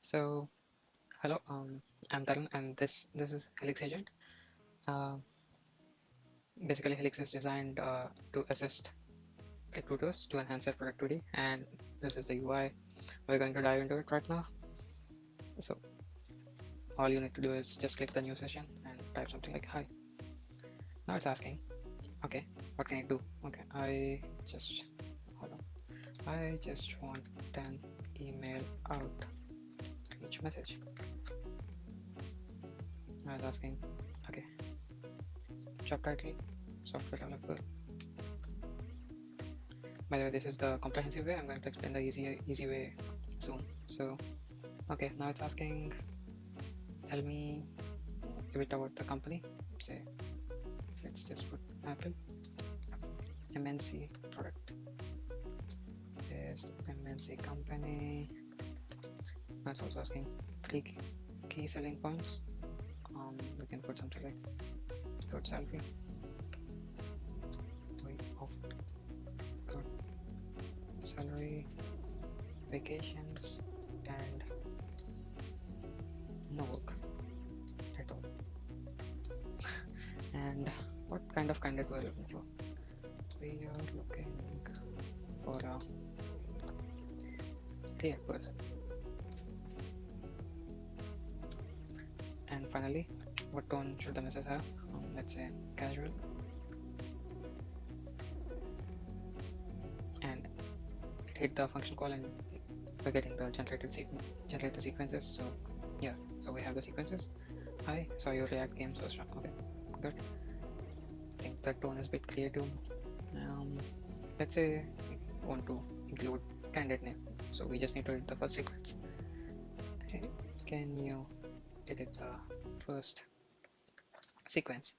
So, hello, I'm Tarun, and this is Helix agent. Uh, Basically, Helix is designed to assist recruiters to enhance their productivity, and this is the UI. We're going to dive into it right now. So, all you need to do is just click the new session and type something like "Hi." Now it's asking, okay, what can I do? Okay, hold on. I just want an email out each message. Now it's asking, okay, job title, software developer. By the way, this is the comprehensive way. I'm going to explain the easy way soon. So, okay, now it's asking, tell me a bit about the company. Say, let's just put Apple, MNC product. Yes, MNC company. Now it's also asking three key selling points. We can put something like good salary, way of good salary, vacations, and no work at all. And what kind of candidate we're looking for? We are looking for a React person. And finally, what tone should the message have? Let's say casual. And it hit the function call, and we're getting the generate the sequences. So yeah, so we have the sequences. Hi, saw your React game so strong. Okay, good. I think the tone is a bit creative. Um, let's say we want to include candidate name, so we just need to edit the first sequence. Hey, can you edit the first sequence?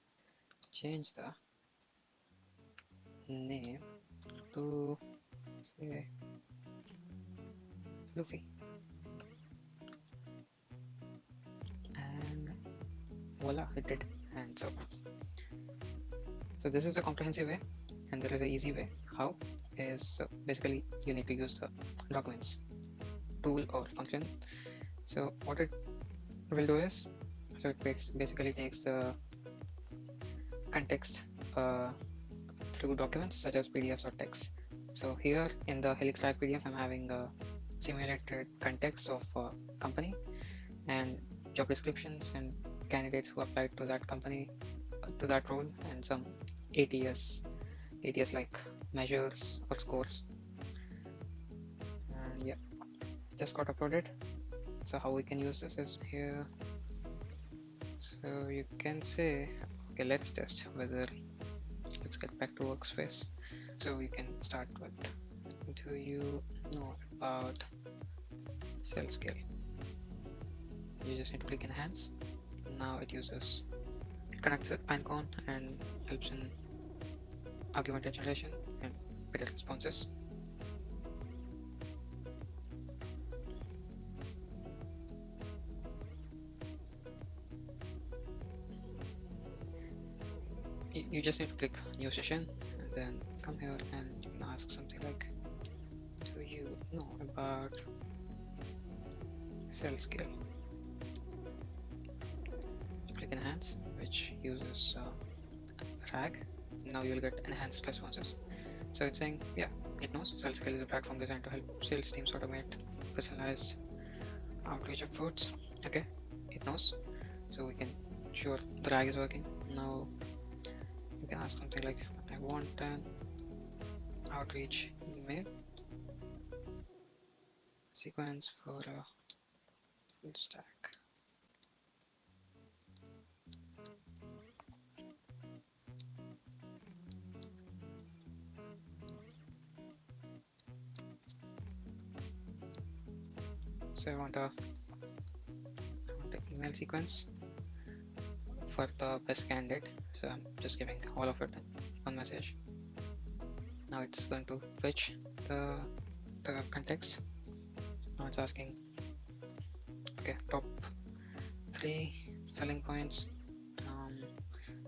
Change the name to say Luffy, and voila, it did. And so this is a comprehensive way, and there is an easy way. How is basically you need to use the documents tool or function. So what it will do is, so it basically takes the context through documents such as PDFs or text. So here in the Helix Track PDF, I'm having a simulated context of a company and job descriptions and candidates who applied to that company, to that role, and some ATS, ATS like measures or scores. And yeah, just got uploaded. So how we can use this is here. So you can say, okay, let's test whether, let's get back to workspace. So we can start with, do you know about cell scale? You just need to click enhance. Now it connects with Pinecone and helps in augmented generation and better responses. You just need to click new session and then come here and you can ask something like, do you know about cell scale? Click enhance, which uses RAG. Now you'll get enhanced responses. So it's saying, yeah, it knows cell scale is a platform designed to help sales teams automate personalized outreach efforts. Okay, it knows. So we can sure the RAG is working. Now you can ask something like, I want an outreach email sequence for a full stack. So I want an email sequence for the best candidate. So I'm just giving all of it in one message. Now it's going to fetch the context. Now it's asking, okay, top 3 selling points.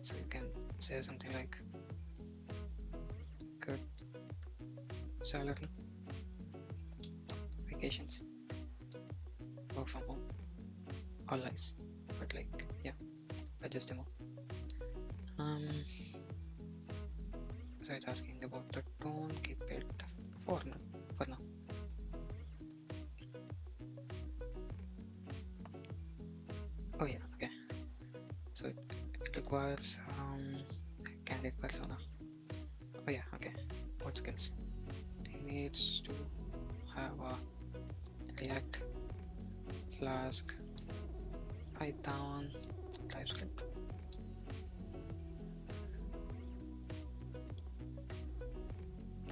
So you can say something like good salary, vacations, work from home. All lies, but like yeah, but just demo. Um, so it's asking about the tone. Keep it formal for now. Oh yeah, okay. So it requires candidate persona. Oh yeah, okay. What skills? He needs to have a React, Flask, Python, TypeScript.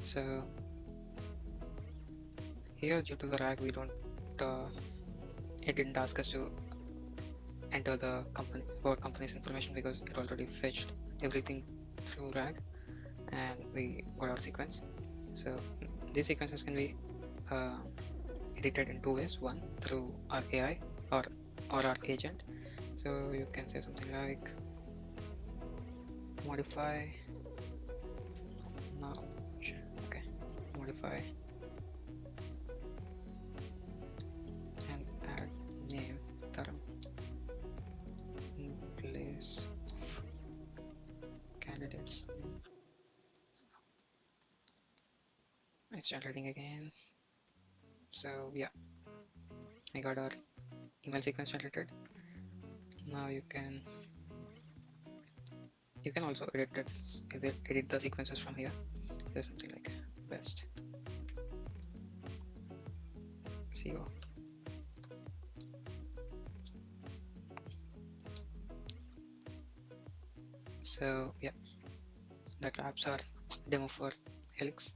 So here, due to the RAG, we don't. It didn't ask us to enter the company our company's information because it already fetched everything through RAG, and we got our sequence. So these sequences can be uh, edited in two ways. One through our AI or our agent. So you can say something like modify now. Okay, modify and add name term in place of candidates. It's generating again. So yeah, I got our email sequence generated. Now you can also edit the sequences from here. There's something like best CO. So yeah, that wraps our demo for Helix.